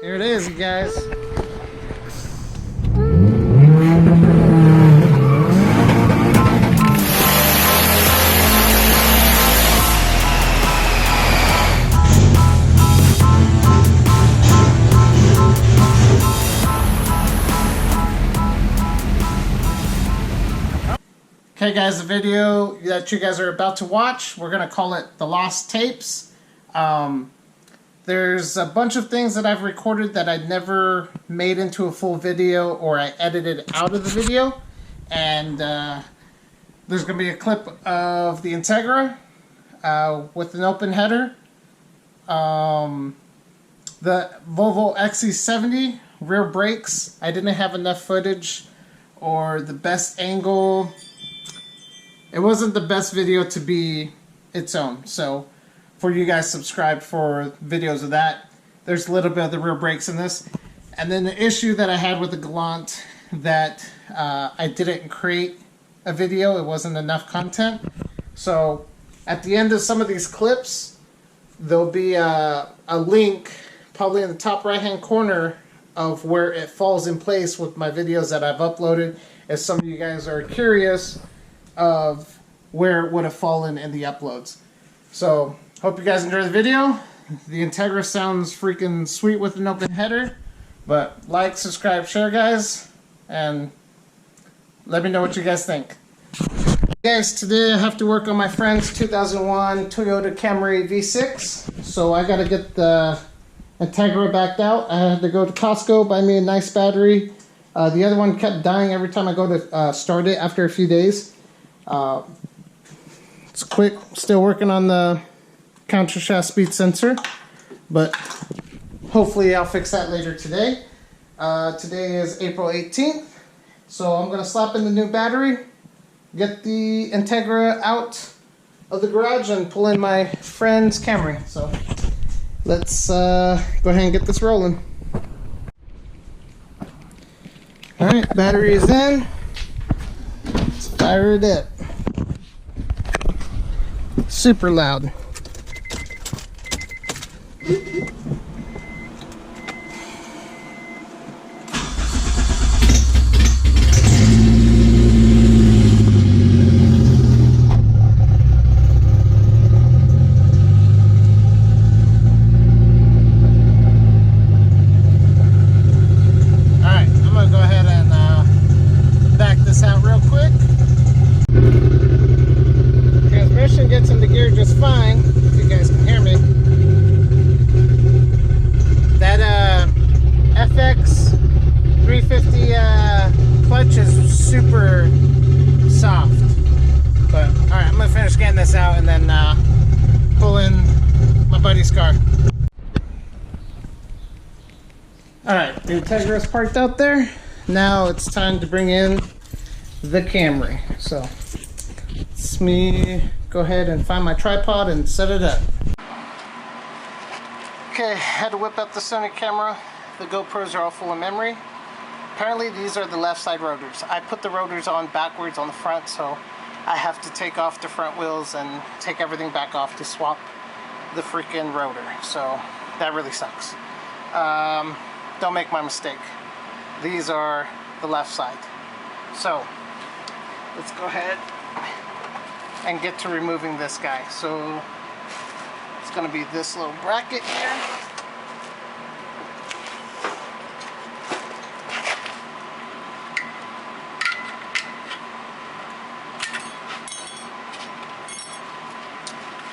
Here it is, you guys. Okay guys, the video that you guys are about to watch, we're going to call it The Lost Tapes. There's a bunch of things that I've recorded that I never made into a full video, or I edited out of the video. And there's going to be a clip of the Integra with an open header. The Volvo Xc70 Rear brakes. I didn't have enough footage or the best angle. It wasn't the best video to be its own, so for you guys subscribe for videos of that. There's a little bit of the rear brakes in this. And then the issue that I had with the Galant, that I didn't create a video, it wasn't enough content. So at the end of some of these clips, there'll be a link, probably in the top right hand corner, of where it falls in place with my videos that I've uploaded, if some of you guys are curious of where it would have fallen in the uploads. So hope you guys enjoy the video. The Integra sounds freaking sweet with an open header. But like, subscribe, share, guys, and let me know what you guys think. Guys, today I have to work on my friend's 2001 Toyota Camry V6. So I gotta get the Integra backed out. I had to go to Costco, buy me a nice battery. The other one kept dying every time I go to start it after a few days. It's quick, still working on the counter shaft speed sensor, but hopefully I'll fix that later today. Today is April 18th, so I'm going to slap in the new battery, get the Integra out of the garage, and pull in my friend's Camry. So let's go ahead and get this rolling. Alright, battery is in. Let's fire it up. Super loud. Gets into gear just fine, if you guys can hear me. That FX 350 clutch is super soft. But alright, I'm gonna finish getting this out and then pull in my buddy's car. Alright, the Integra is parked out there. Now it's time to bring in the Camry. So it's me. Go ahead and find my tripod and set it up. Okay, had to whip out the Sony camera. The GoPros are all full of memory. Apparently these are the left side rotors. I put the rotors on backwards on the front, so I have to take off the front wheels and take everything back off to swap the freaking rotor. So that really sucks. Don't make my mistake. These are the left side. So let's go ahead and get to removing this guy. So it's going to be this little bracket here.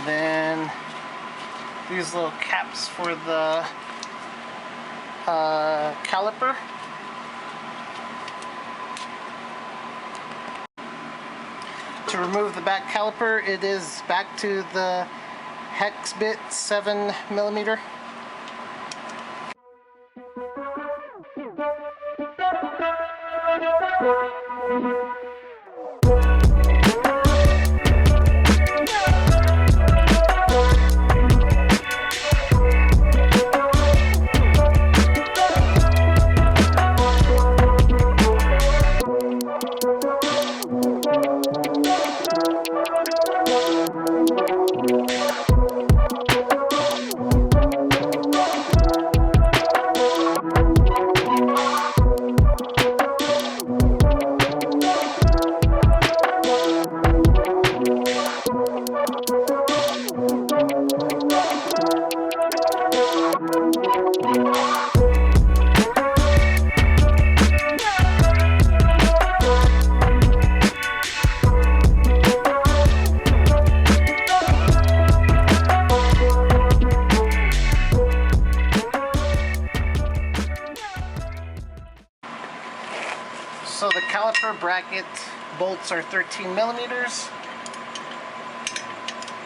Then these little caps for the caliper. To remove the back caliper, it is back to the hex bit 7mm. bracket bolts are 13 millimeters.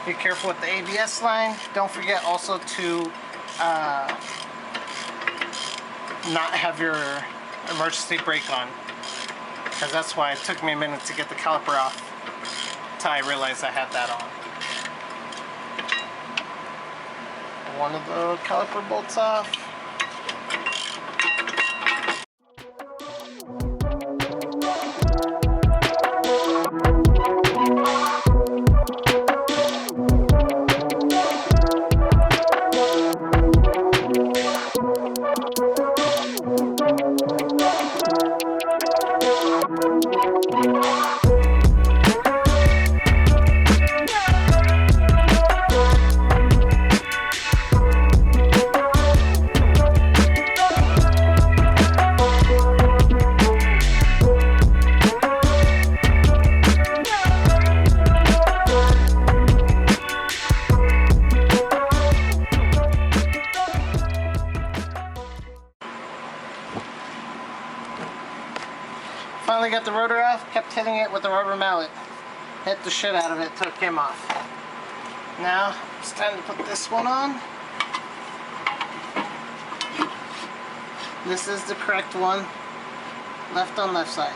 Be careful with the ABS line. Don't forget also to not have your emergency brake on, because that's why it took me a minute to get the caliper off until I realized I had that on. One of the caliper bolts off. Finally got the rotor off, kept hitting it with the rubber mallet. Hit the shit out of it till it came off. Now it's time to put this one on. This is the correct one. Left on left side.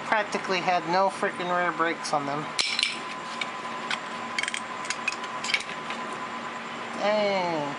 Practically had no freaking rear brakes on them. Dang.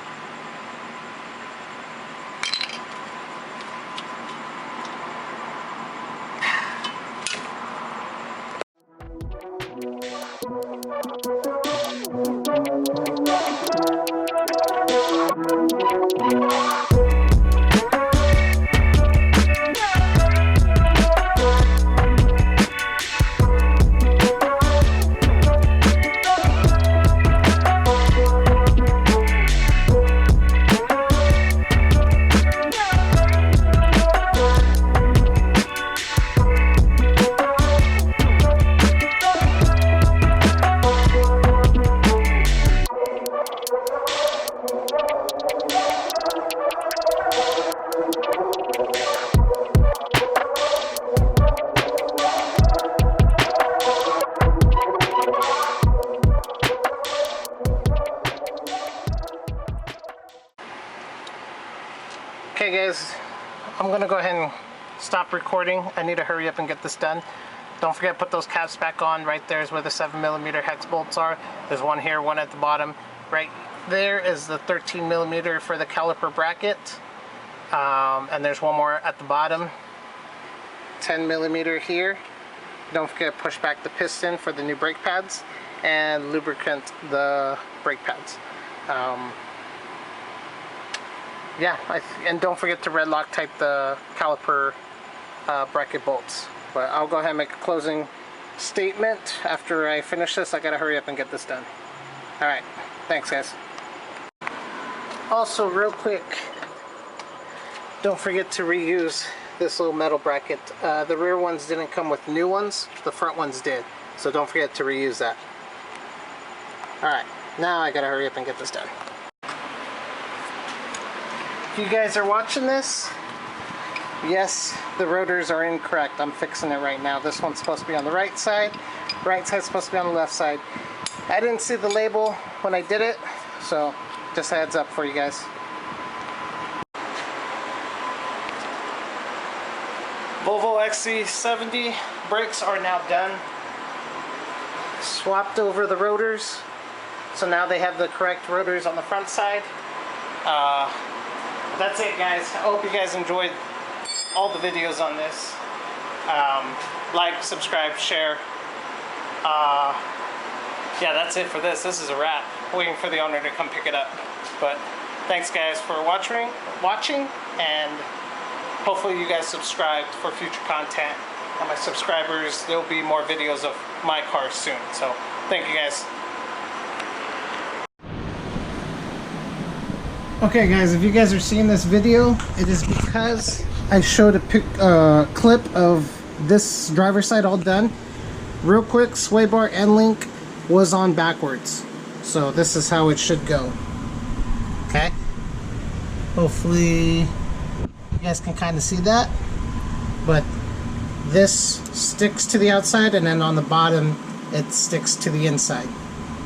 Okay guys, I'm gonna go ahead and stop recording. I need to hurry up and get this done. Don't forget to put those caps back on. Right there is where the 7mm hex bolts are. There's one here, one at the bottom. Right there is the 13mm for the caliper bracket. And there's one more at the bottom. 10mm here. Don't forget to push back the piston for the new brake pads and lubricant the brake pads. Yeah, and don't forget to red Loctite the caliper bracket bolts. But I'll go ahead and make a closing statement after I finish this. I gotta hurry up and get this done. Alright, thanks guys. Also, real quick, don't forget to reuse this little metal bracket. The rear ones didn't come with new ones, the front ones did. So don't forget to reuse that. Alright, now I gotta hurry up and get this done. If you guys are watching this, yes, the rotors are incorrect. I'm fixing it right now. This one's supposed to be on the right side side's supposed to be on the left side. I didn't see the label when I did it, so just a heads up for you guys. Volvo Xc70 brakes are now done. Swapped over the rotors. So now they have the correct rotors on the front side. That's it, guys. I hope you guys enjoyed all the videos on this. Like, subscribe, share. Yeah, that's it for this. This is a wrap. Waiting for the owner to come pick it up. But thanks, guys, for watching, and hopefully you guys subscribed for future content. And my subscribers, there'll be more videos of my car soon. So thank you, guys. Okay, guys, if you guys are seeing this video, it is because I showed a clip of this driver's side all done. Real quick, sway bar end link was on backwards. So this is how it should go. Okay? Hopefully you guys can kind of see that. But this sticks to the outside, and then on the bottom it sticks to the inside.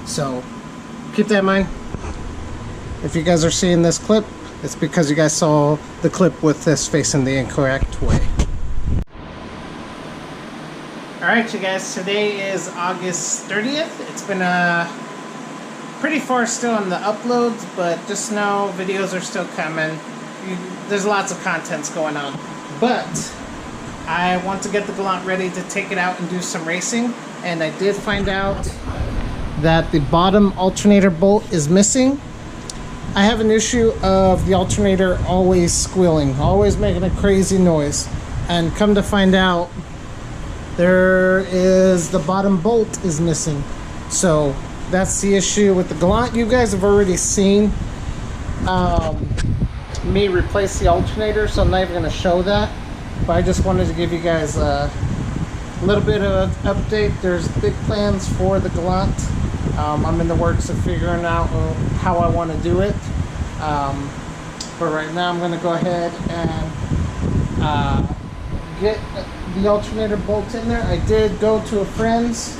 So keep that in mind. If you guys are seeing this clip, it's because you guys saw the clip with this facing the incorrect way. Alright, you guys, today is August 30th. It's been pretty far still on the uploads, but just know videos are still coming. There's lots of contents going on. But I want to get the Galant ready to take it out and do some racing. And I did find out that the bottom alternator bolt is missing. I have an issue of the alternator always squealing, always making a crazy noise. And come to find out, the bottom bolt is missing. So that's the issue with the Galant. You guys have already seen me replace the alternator, so I'm not even going to show that. But I just wanted to give you guys a little bit of an update. There's big plans for the Galant. I'm in the works of figuring out how I want to do it. But right now I'm going to go ahead and get the alternator bolt in there. I did go to a friend's.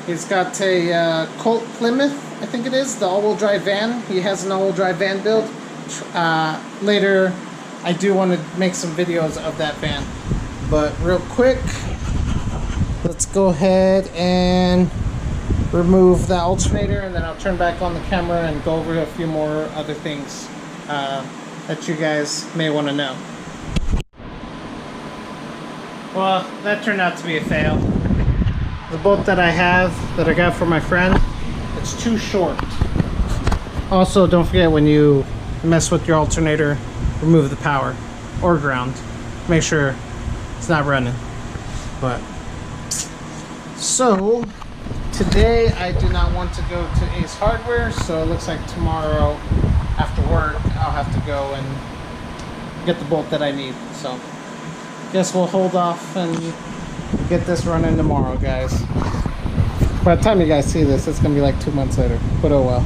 He's got a Colt Plymouth, I think it is, the all-wheel drive van. He has an all-wheel drive van build. Later, I do want to make some videos of that van. But real quick, let's go ahead and remove the alternator, and then I'll turn back on the camera and go over a few more other things that you guys may want to know. Well, that turned out to be a fail. The bolt that I got from my friend, it's too short. Also, don't forget, when you mess with your alternator, remove the power or ground. Make sure it's not running. But so today I do not want to go to Ace Hardware, so it looks like tomorrow after work I'll have to go and get the bolt that I need. So guess we'll hold off and get this running tomorrow, guys. By the time you guys see this, it's gonna be like 2 months later, but oh well.